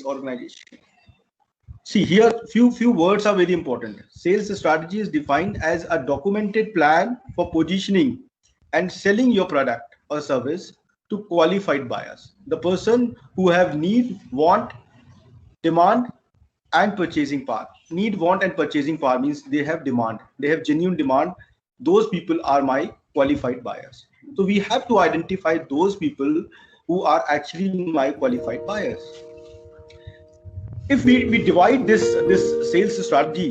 organization. See here, few words are very important. Sales strategy is defined as a documented plan for positioning and selling your product or service to qualified buyers. The person who have need, want, demand, and purchasing power. Need, want, and purchasing power means they have demand. They have genuine demand. Those people are my qualified buyers. So we have to identify those people who are actually my qualified buyers. If we divide this sales strategy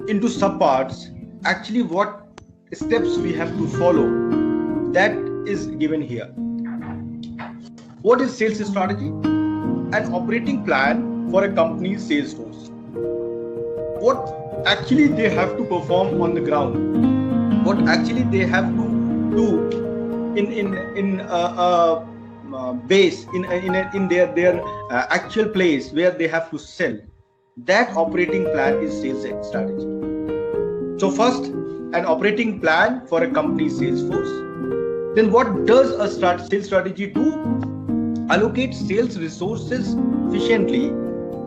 into subparts, actually what steps we have to follow, that is given here. What is sales strategy? An operating plan for a company's sales force. What actually they have to perform on the ground, what actually they have to do in base in their actual place where they have to sell. That operating plan is sales strategy. So first, an operating plan for a company's sales force. Then what does a sales strategy do? Allocate sales resources efficiently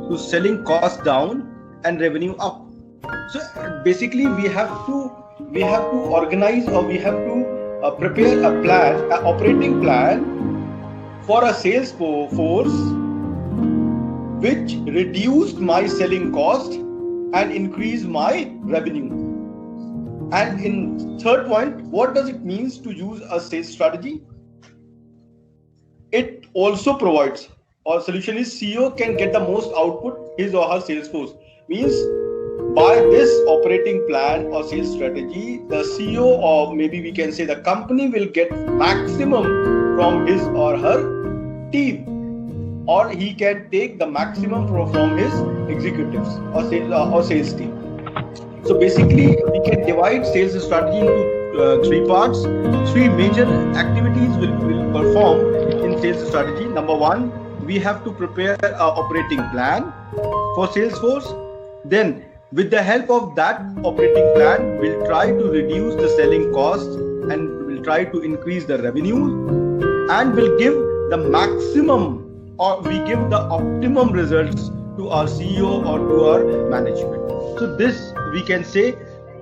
to selling costs down and revenue up. So basically we have to organize, or we have to prepare a plan, an operating plan for a sales force which reduced my selling cost and increase my revenue. And in third point, what does it means to use a sales strategy? It also provides, or solution is CEO can get the most output his or her sales force. Means by this operating plan or sales strategy, the CEO, or maybe we can say the company, will get maximum from his or her team, or he can take the maximum from his executives or sales team. So basically we can divide sales strategy into three parts. Three major activities will perform in sales strategy. Number one, we have to prepare an operating plan for Salesforce. Then with the help of that operating plan, we'll try to reduce the selling costs and we'll try to increase the revenue, and we'll give the maximum, or we give the optimum results to our CEO or to our management. So this, we can say,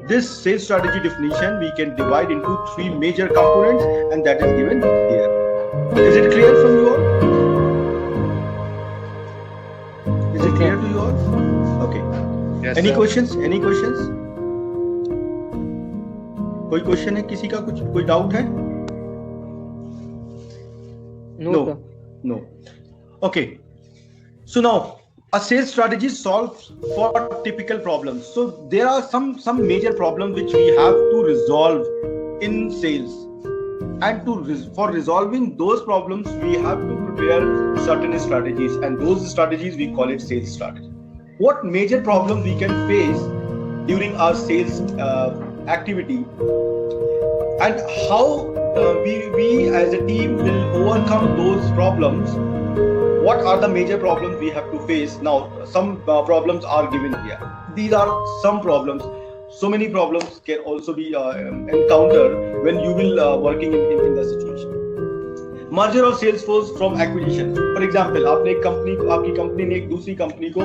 this sales strategy definition we can divide into three major components, and that is given here. Is it clear from you all? Is it clear to you all? Okay. Yes, any sir. Questions? Any questions? कोई question है किसी का? कुछ कोई doubt है? No. No. Okay. So now a sales strategy solves for typical problems. So there are some major problems which we have to resolve in sales, and for resolving those problems we have to prepare certain strategies, and those strategies we call it sales strategy. What major problems we can face during our sales activity, and how we as a team will overcome those problems. What are the major problems we have to face? Now, some problems are given here. These are some problems. So many problems can also be encountered when you will working in the situation. Merger of sales force from acquisition. For example, आपने एक company को, आपकी company ने एक दूसरी company को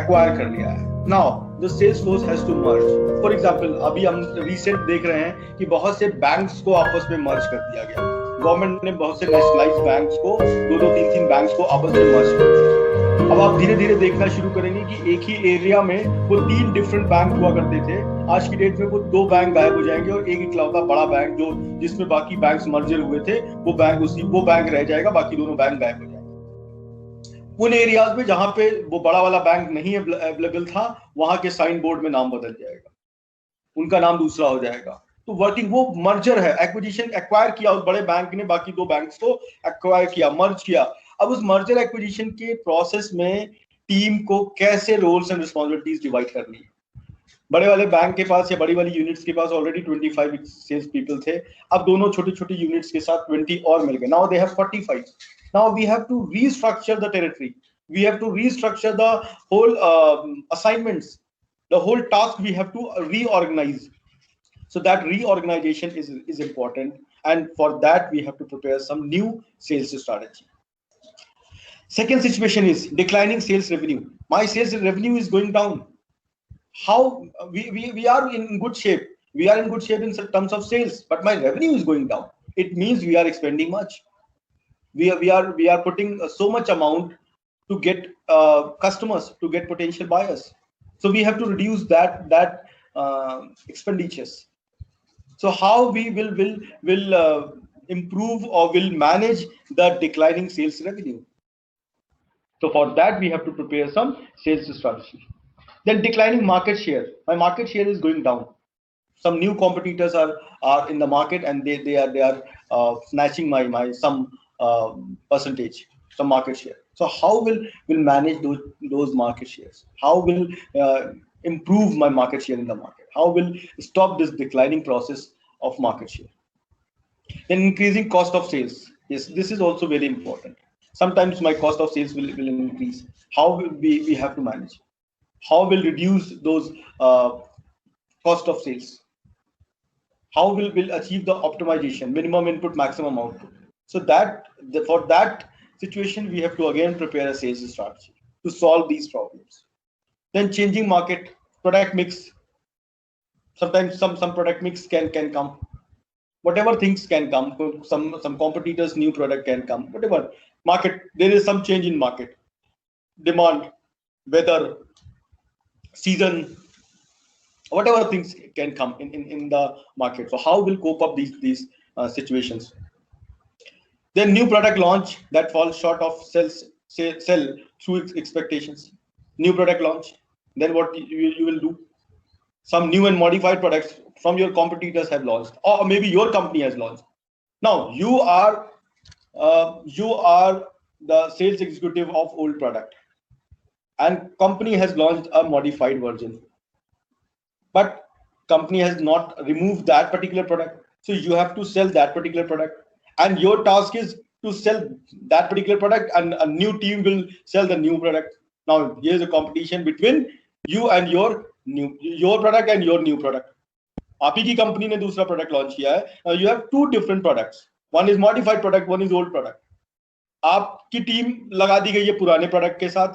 acquire कर लिया है. Now, the sales force has to merge. For example, अभी हम recent देख रहे हैं कि बहुत से banks को आपस में merge कर दिया गया. गवर्नमेंट ने बहुत से नेशनलाइज्ड बैंक्स को, दो तीन बैंक्स को आपस में मर्ज कर दिया. अब आप धीरे धीरे देखना शुरू करेंगे कि एक ही एरिया में वो 3 डिफरेंट बैंक हुआ करते थे. आज की डेट में वो 2 बैंक गायब हो जाएंगे और एक इकलौता बड़ा बैंक जो जिसमें बाकी बैंक्स मर्जर हुए थे वो बैंक रह जाएगा, बाकी दोनों बैंक गायब हो जाएंगे. उन एरियाज में जहां पे वो बड़ा वाला बैंक नहीं अवेलेबल था, वहां के साइन बोर्ड में नाम बदल जाएगा, उनका नाम दूसरा हो जाएगा. तो वर्किंग वो मर्जर है, एक्विजिशन, एक्वायर किया उस बड़े बैंक ने बाकी 2 बैंक्स को एक्वायर किया, मर्ज किया. अब उस मर्जर एक्विजिशन के प्रोसेस में टीम को कैसे रोल्स एंड रिस्पांसिबिलिटीज डिवाइड करनी है. बड़े वाले बैंक के पास या बड़ी वाली यूनिट्स के पास ऑलरेडी 25 सेल्स पीपल थे. अब दोनों छोटी छोटी यूनिट्स के साथ 20 और मिल गए. Now they have 45. Now we have to restructure the territory, we have to restructure the whole assignments, the whole task we have to reorganise. So that reorganization is important, and for that we have to prepare some new sales strategy. Second situation is declining sales revenue. My sales revenue is going down. How we are in good shape. We are in good shape in terms of sales, but my revenue is going down. It means we are expending much. We are putting so much amount to get customers, to get potential buyers. So we have to reduce that expenditures. So how we will improve or will manage the declining sales revenue? So for that we have to prepare some sales strategy. Then declining market share. My market share is going down. Some new competitors are in the market, and they are snatching my some percentage, some market share. So how will manage those market shares? How will improve my market share in the market? How will stop this declining process of market share? Then increasing cost of sales. Yes, this is also very important. Sometimes my cost of sales will increase. How will we have to manage? How will reduce those cost of sales? How will achieve the optimization, minimum input, maximum output? So for that situation, we have to again prepare a sales strategy to solve these problems. Then changing market, product mix. Sometimes some product mix can come. Whatever things can come, some competitors new product can come, whatever market, there is some change in market, demand, weather, season, whatever things can come in the market. So how will cope up these situations? Then new product launch that falls short of sell through expectations. New product launch, then what you will do? Some new and modified products from your competitors have launched, or maybe your company has launched. Now you are the sales executive of old product, and company has launched a modified version, but company has not removed that particular product. So you have to sell that particular product, and your task is to sell that particular product, and a new team will sell the new product. Now here's a competition between you and your product and your new product. आप ही की company ने दूसरा product launch किया है. You have two different products. One is modified product, one is old product. आपकी team लगा दी गई है पुराने प्रोडक्ट के साथ,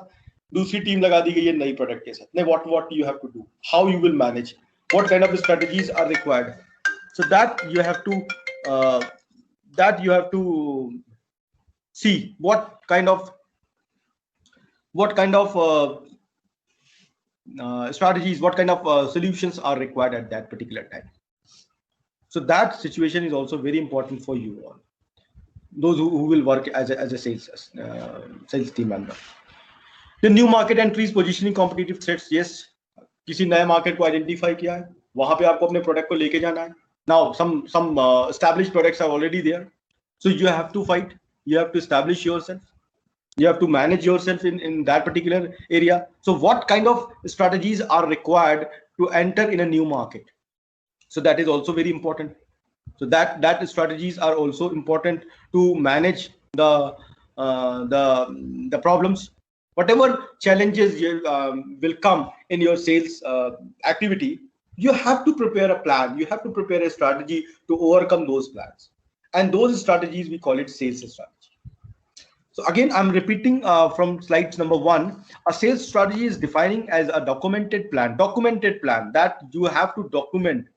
दूसरी टीम लगा दी गई है नई प्रोडक्ट के साथ. What you have to do? How you will manage? What kind of strategies are required? So that you have to see what kind of strategies, what kind of solutions are required at that particular time. So that situation is also very important for you all, those who will work as a sales team member. The new market entries, positioning, competitive threats. Yes, किसी नए market को identify किया है, वहां पे आपको अपने product को लेके जाना है. Now some established products are already there, so you have to fight, you have to establish yourself, you have to manage yourself in that particular area. So what kind of strategies are required to enter in a new market? So that is also very important. So that strategies are also important to manage the problems. Whatever challenges will come in your sales activity, you have to prepare a plan, you have to prepare a strategy to overcome those plans, and those strategies we call it sales strategy. So again, I'm repeating from slides number 1. A sales strategy is defining as a documented plan that you have to document,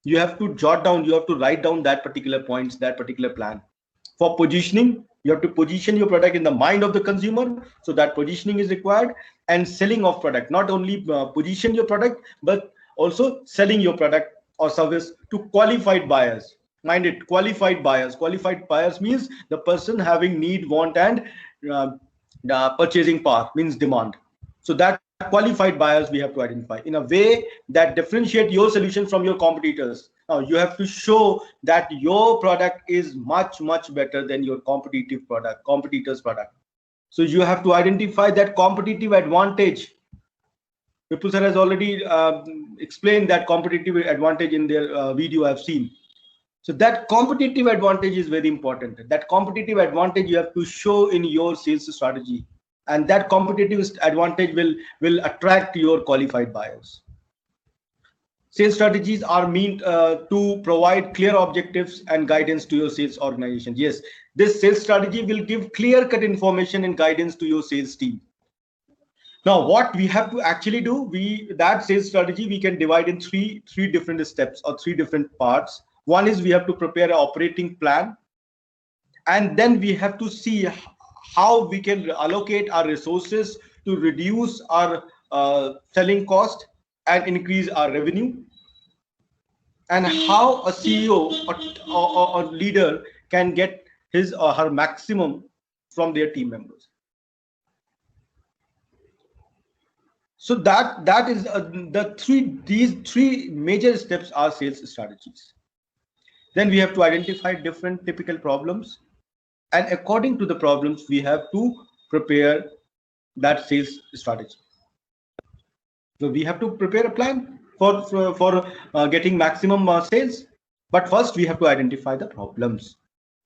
you have to jot down, you have to write down that particular points, that particular plan. For positioning, you have to position your product in the mind of the consumer, so that positioning is required. And selling of product, not only position your product, but also selling your product or service to qualified buyers. Mind it, qualified buyers. Qualified buyers means the person having need, want, and purchasing power, means demand. So that qualified buyers we have to identify in a way that differentiate your solution from your competitors. Now you have to show that your product is much better than your competitor's product. So you have to identify that competitive advantage. Vipul sir has already explained that competitive advantage in their video I've seen. So that competitive advantage is very important. That competitive advantage you have to show in your sales strategy, and that competitive advantage will attract your qualified buyers. Sales strategies are meant to provide clear objectives and guidance to your sales organization. Yes, This sales strategy will give clear-cut information and guidance to your sales team. Now, what we have to actually do, that sales strategy we can divide in three different steps or three different parts. One is we have to prepare an operating plan, and then we have to see how we can allocate our resources to reduce our selling cost and increase our revenue, and how a CEO or leader can get his or her maximum from their team members. So that is these three major steps are sales strategies. Then we have to identify different typical problems, and according to the problems we have to prepare that sales strategy. So we have to prepare a plan for getting maximum sales, but first we have to identify the problems,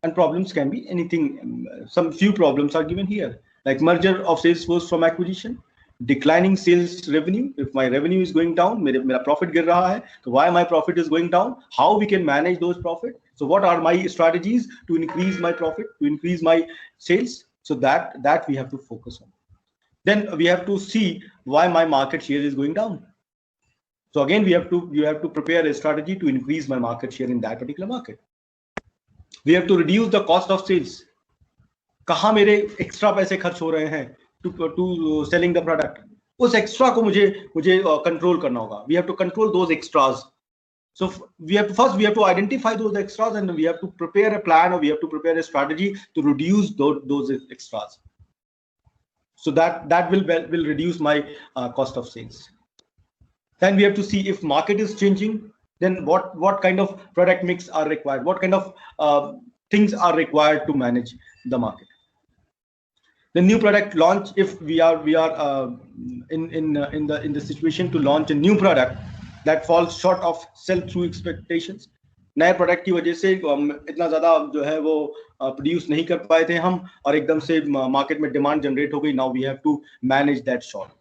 and problems can be anything. Some few problems are given here, like merger of Salesforce from acquisition, declining sales revenue. If my revenue is going down, मेरा profit गिर रहा है, so why my profit is going down? How we can manage those profit? So what are my strategies to increase my profit, to increase my sales? So that we have to focus on. Then we have to see why my market share is going down. So again, you have to prepare a strategy to increase my market share in that particular market. We have to reduce the cost of sales. कहाँ मेरे extra पैसे खर्च हो रहे हैं to selling the product? उस extra को मुझे control करना होगा. We have to control those extras. So we have to identify those extras, and we have to prepare a plan, or we have to prepare a strategy to reduce those extras. So that will reduce my cost of sales. Then we have to see if market is changing, then what kind of product mix are required, what kind of things are required to manage the market. The new product launch, if we are in the situation to launch a new product that falls short of sell-through expectations, नए product की वजह से इतना ज्यादा जो है वो produce नहीं कर पाए थे हम, और एकदम से मार्केट में डिमांड जनरेट हो गई. Now we have to manage that short.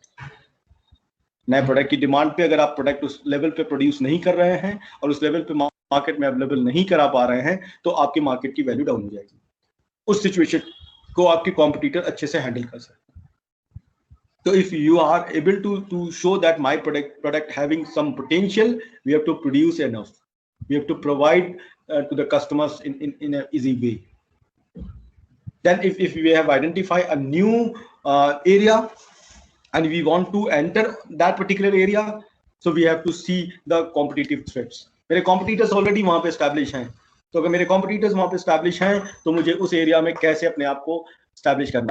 नए प्रोडक्ट की डिमांड पे अगर आप प्रोडक्ट उस लेवल पे प्रोड्यूस नहीं कर रहे हैं और उस लेवल पे मार्केट में अवेलेबल नहीं करा पा रहे हैं, तो आपकी मार्केट की वैल्यू डाउन हो जाएगी. उस सिचुएशन को आपके कॉम्पिटिटर अच्छे से हैंडल कर सकते हैं. So if you are able to show that my product having some potential, we have to produce enough. We have to provide to the customers in an easy way. Then if we have identified a new area and we want to enter that particular area, so we have to see the competitive threats. मेरे competitors already वहाँ पे establish हैं, तो अगर मेरे competitors वहाँ पे establish हैं, तो मुझे उस area में कैसे अपने आप को establish करना है.